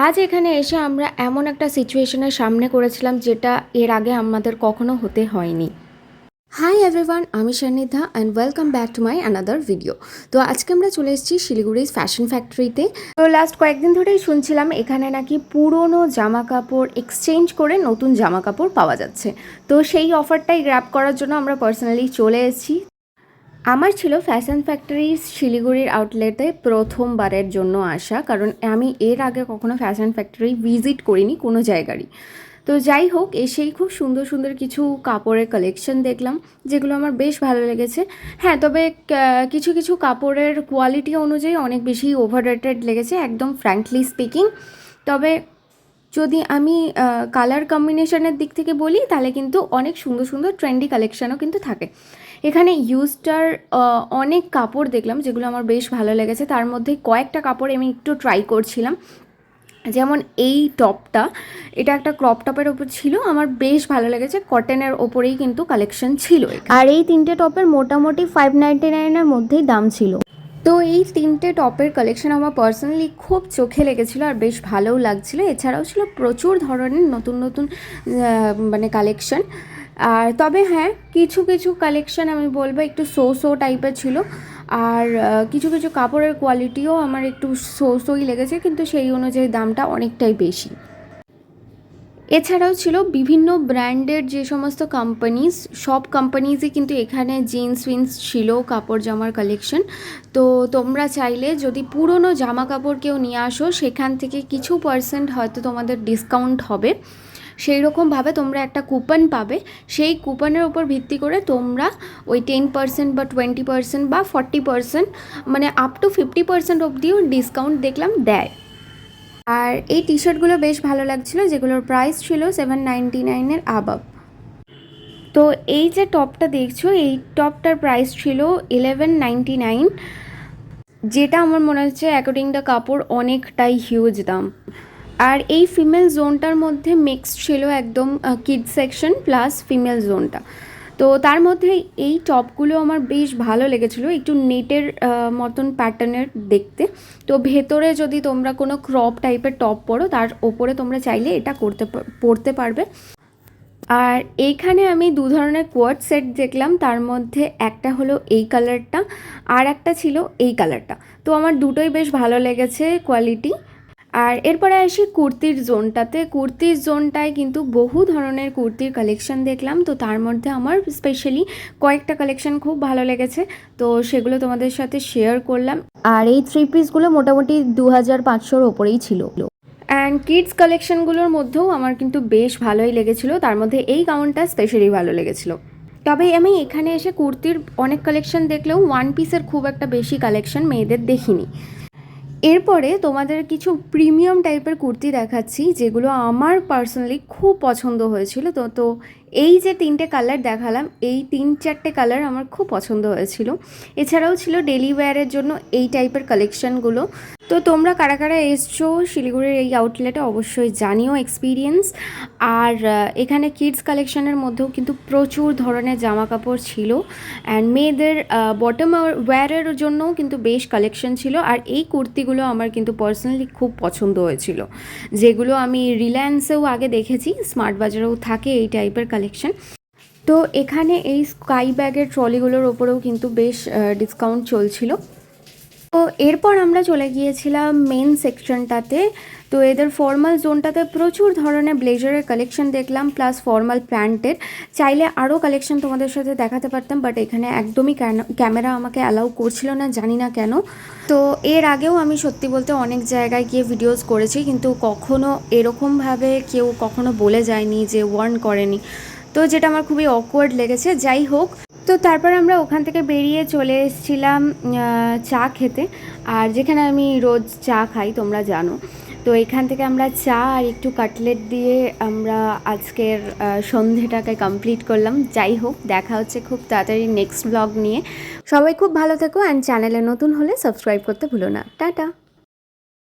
আজ এখানে এসে আমরা এমন একটা সিচুয়েশনের সামনে করেছিলাম যেটা এর আগে আমাদের কখনো হতে হয়নি। হাই এভরিওয়ান, আমি Sannidhya and welcome back to my another video. তো আজকে আমরা চলে এসেছি শিলিগুড়ির ফ্যাশন ফ্যাক্টরিতে। তো লাস্ট কয়েকদিন ধরেই শুনছিলাম এখানে নাকি পুরনো জামা কাপড় এক্সচেঞ্জ করে নতুন জামা কাপড় পাওয়া যাচ্ছে। তো সেই অফারটাই গ্র্যাব করার জন্য আমরা পার্সোনালি চলে এসেছি। আমার ছিল ফ্যাশন ফ্যাক্টরি শিলিগুড়ির আউটলেটে প্রথমবারের জন্য আসা, কারণ আমি এর আগে কখনো ফ্যাশন ফ্যাক্টরি ভিজিট করিনি কোনো জায়গারই। তো যাই হোক, এসেই খুব সুন্দর সুন্দর কিছু কাপড়ের কালেকশন দেখলাম যেগুলো আমার বেশ ভালো লেগেছে। হ্যাঁ, তবে কিছু কিছু কাপড়ের কোয়ালিটি অনুযায়ী অনেক বেশি ওভার রেটেড লেগেছে, একদম ফ্র্যাঙ্কলি স্পিকিং। তবে যদি আমি কালার কম্বিনেশনের দিক থেকে বলি তাহলে কিন্তু অনেক সুন্দর সুন্দর ট্রেন্ডি কালেকশানও কিন্তু থাকে এখানে। ইউজটার অনেক কাপড় দেখলাম যেগুলো আমার বেশ ভালো লেগেছে। তার মধ্যে কয়েকটা কাপড় আমি একটু ট্রাই করছিলাম, যেমন এই টপটা, এটা একটা ক্রপ টপের ওপর ছিল, আমার বেশ ভালো লেগেছে। কটনের ওপরেই কিন্তু কালেকশন ছিল, আর এই তিনটে টপের মোটামুটি 599-এর মধ্যেই দাম ছিল। তো এই তিনটে টপের কালেকশন আমার পার্সোনালি খুব চোখে লেগেছিলো আর বেশ ভালোও লাগছিলো। এছাড়াও ছিল প্রচুর ধরনের নতুন নতুন মানে কালেকশন। আর তবে হ্যাঁ, কিছু কিছু কালেকশন আমি বলবো একটু সো টাইপের ছিল, আর কিছু কিছু কাপড়ের কোয়ালিটিও আমার একটু সোই লেগেছে, কিন্তু সেই অনুযায়ী দামটা অনেকটাই বেশি। এছাড়াও ছিল বিভিন্ন ব্র্যান্ডের যে সমস্ত কোম্পানিজ, সব কোম্পানিজই কিন্তু এখানে জিন্স ফিন্স ছিল, কাপড় জামার কালেকশন। তো তোমরা চাইলে যদি পুরনো জামা কাপড় কেউ নিয়ে আসো, সেখান থেকে কিছু পার্সেন্ট হয়তো তোমাদের ডিসকাউন্ট হবে। সেই রকমভাবে তোমরা একটা কুপন পাবে, সেই কুপনের উপর ভিত্তি করে তোমরা ওই 10% বা 20% বা 40%, মানে আপ টু 50% অবধিও ডিসকাউন্ট দেখলাম দেয়। আর এই টি শার্টগুলো বেশ ভালো লাগছিলো, যেগুলোর প্রাইস ছিল 799-এর আবাব। তো এই যে টপটা দেখছো, এই টপটার প্রাইস ছিল 1199, যেটা আমার মনে হচ্ছে অ্যাকর্ডিং দ্য কাপড় অনেকটাই হিউজ দাম। আর এই ফিমেল জোনটার মধ্যে মিক্সড ছিল একদম কিড সেকশন প্লাস ফিমেল জোনটা। তো তার মধ্যে এই টপগুলো আমার বেশ ভালো লেগেছিলো, একটু নেটের মতন প্যাটার্নের দেখতে। তো ভেতরে যদি তোমরা কোনো ক্রপ টাইপের টপ পরো, তার ওপরে তোমরা চাইলে এটা পরতে পারবে। আর এইখানে আমি দু ধরনের কোয়ার্ড সেট দেখলাম, তার মধ্যে একটা হলো এই কালারটা আর একটা ছিল এই কালারটা। তো আমার দুটোই বেশ ভালো লেগেছে কোয়ালিটি। আর এরপরে আসি কুর্তির জোনটাতে। কুর্তির জোনটায় কিন্তু বহু ধরনের কুর্তির কালেকশন দেখলাম, তো তার মধ্যে আমার স্পেশালি কয়েকটা কালেকশন খুব ভালো লেগেছে, তো সেগুলো তোমাদের সাথে শেয়ার করলাম। আর এই থ্রি পিসগুলো মোটামুটি 2500-র ওপরেই ছিল। অ্যান্ড কিডস কালেকশনগুলোর মধ্যেও আমার কিন্তু বেশ ভালোই লেগেছিলো, তার মধ্যে এই গাউনটা স্পেশালি ভালো লেগেছিলো। তবে আমি এখানে এসে কুর্তির অনেক কালেকশন দেখলেও ওয়ান পিসের খুব একটা বেশি কালেকশন মেয়েদের দেখিনি। এরপরে তোমাদের কিছু প্রিমিয়াম টাইপের কুর্তি দেখাচ্ছি, যেগুলো আমার পার্সোনালি খুব পছন্দ হয়েছিল। তো এই যে তিনটে কালার দেখালাম, এই 3-4টে কালার আমার খুব পছন্দ হয়েছিল। এছাড়াও ছিল ডেলি ওয়্যারের জন্য এই টাইপের কালেকশানগুলো। তো তোমরা কারা কারা এসছো শিলিগুড়ির এই আউটলেটে অবশ্যই জানিও এক্সপিরিয়েন্স। আর এখানে কিডস কালেকশানের মধ্যেও কিন্তু প্রচুর ধরনের জামা কাপড় ছিল, অ্যান্ড মেয়েদের বটম ওয়্যারের জন্যও কিন্তু বেশ কালেকশন ছিল। আর এই কুর্তিগুলো আমার কিন্তু পার্সোনালি খুব পছন্দ হয়েছিল, যেগুলো আমি রিলায়েন্সেও আগে দেখেছি, স্মার্ট বাজারেও থাকে এই টাইপের কালেকশন। তো এখানে এই স্কাই ব্যাগের ট্রলিগুলোর ওপরেও কিন্তু বেশ ডিসকাউন্ট চলছিল। তো এরপর আমরা চলে গিয়েছিলাম মেন সেকশনটাতে। তো এদের ফর্মাল জোনটাতে প্রচুর ধরনের ব্লেজারের কালেকশন দেখলাম, প্লাস ফর্মাল প্যান্টের। চাইলে আরও কালেকশন তোমাদের সাথে দেখাতে পারতাম, বাট এখানে একদমই ক্যামেরা আমাকে অ্যালাউ করছিল না, জানি না কেন। তো এর আগেও আমি সত্যি বলতে অনেক জায়গায় গিয়ে ভিডিওস করেছি, কিন্তু কখনো এরকমভাবে কেউ কখনো বলে যায়নি, যে ওয়ার্ন করেনি। তো যেটা আমার খুবই অকওয়ার্ড লেগেছে। যাই হোক, তো তারপর আমরা ওখান থেকে বেরিয়ে চলে এসেছিলাম চা খেতে। আর যেখানে আমি রোজ চা খাই তোমরা জানো, তো এখান থেকে আমরা চা আর একটু কাটলেট দিয়ে আমরা আজকের সন্ধেটাকে কমপ্লিট করলাম। যাই হোক, দেখা হচ্ছে খুব তাড়াতাড়ি নেক্সট ব্লগ নিয়ে। সবাই খুব ভালো থেকো, অ্যান্ড চ্যানেলে নতুন হলে সাবস্ক্রাইব করতে ভুলো না। টাটা।